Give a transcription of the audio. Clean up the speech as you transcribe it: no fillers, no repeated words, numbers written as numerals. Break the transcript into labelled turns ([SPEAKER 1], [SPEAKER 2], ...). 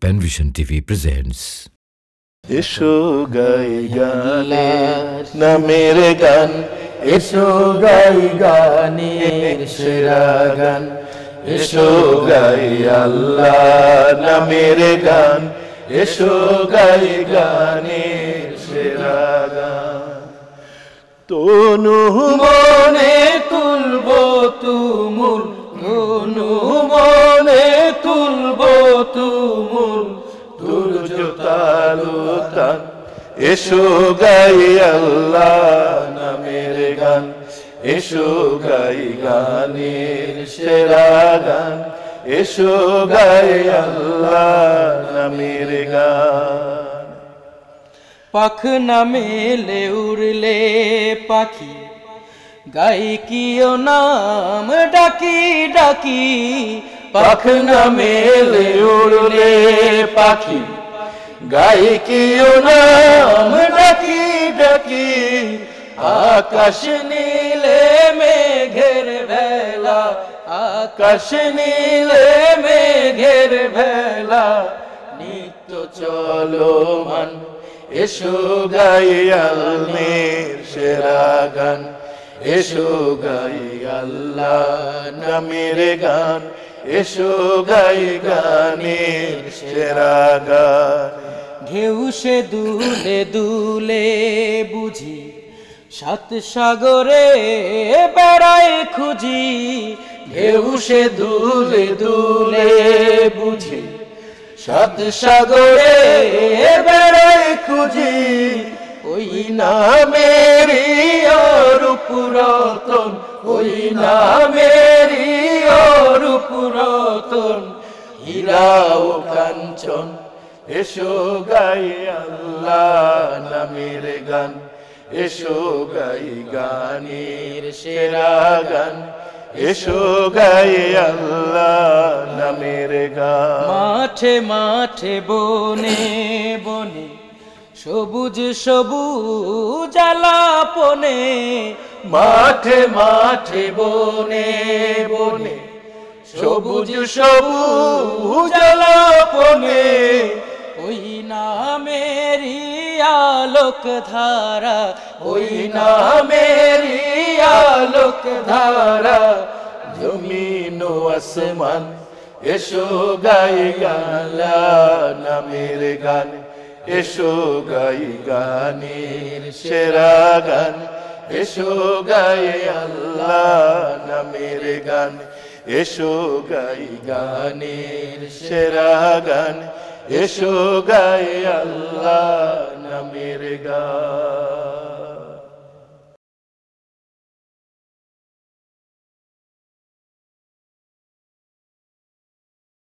[SPEAKER 1] Penvision TV presents.
[SPEAKER 2] এসো গাই গানের নামের গান, এসো গাই গানের সেরা গান, এসো গাই আল্লাহ নামের গান, এসো গাই গানের সেরা গান। তনু মনে তুলবো তুমুল, তনু মনে তুলবো তুমুল, দুর্য তালুতান, এসো গাই আল্লাহ নামের গান, এসো গাই গানের সেরা গান, এসো গাই আল্লাহ নামের গান।
[SPEAKER 3] পাখ না মেলে উড়লে পাখি, গাই কিও নাম ডাকি ডাকি।
[SPEAKER 2] পাখ না মেলে উড়লে পাখি, গাই কিও নাম ডাকি ডাকি। আকাশ নীলে মেঘের ভেলা, আকাশ নীলে মেঘের ভেলা, নিত্য চলমান, এসো গাই আল্লাহর সেরা গান, এসো গাই আল্লাহ নামের গান, এসো গাই গানের সেরা গান।
[SPEAKER 3] ঢেউ সে দুলে দুলে বুঝি, সাত সাগরে বেড়ায় খুঁজি।
[SPEAKER 2] ঢেউ সে দুলে দুলে বুঝি, সাত সাগরে বেড়ায় খুঁজি। ওই নামেরই অরূপ রতন, ওই নামেরই অরূপ রতন, হীরা ও কাঞ্চন, এসো গাই আল্লাহ নামের গান, এসো গাই গানের সেরা গান, এসো গাই আল্লাহ নামের গান।
[SPEAKER 3] মাঠে মাঠে বনে বনে, সবুজ সবুজ আলাপনে।
[SPEAKER 2] মাঠে মাঠে বনে বনে, সবুজ সবুজ আলাপনে।
[SPEAKER 3] ওই নামেরই আলোক ধারা,
[SPEAKER 2] ওই নামেরই আলোক ধারা, জমিন ও আসমান, এসো গাই আল্লাহ নামের গান, এসো গাই গানের সেরা গান, এসো গাই আল্লাহ নামের গান, এসো গাই গানের সেরা গান, এসো গাই আল্লাহ নামের গান।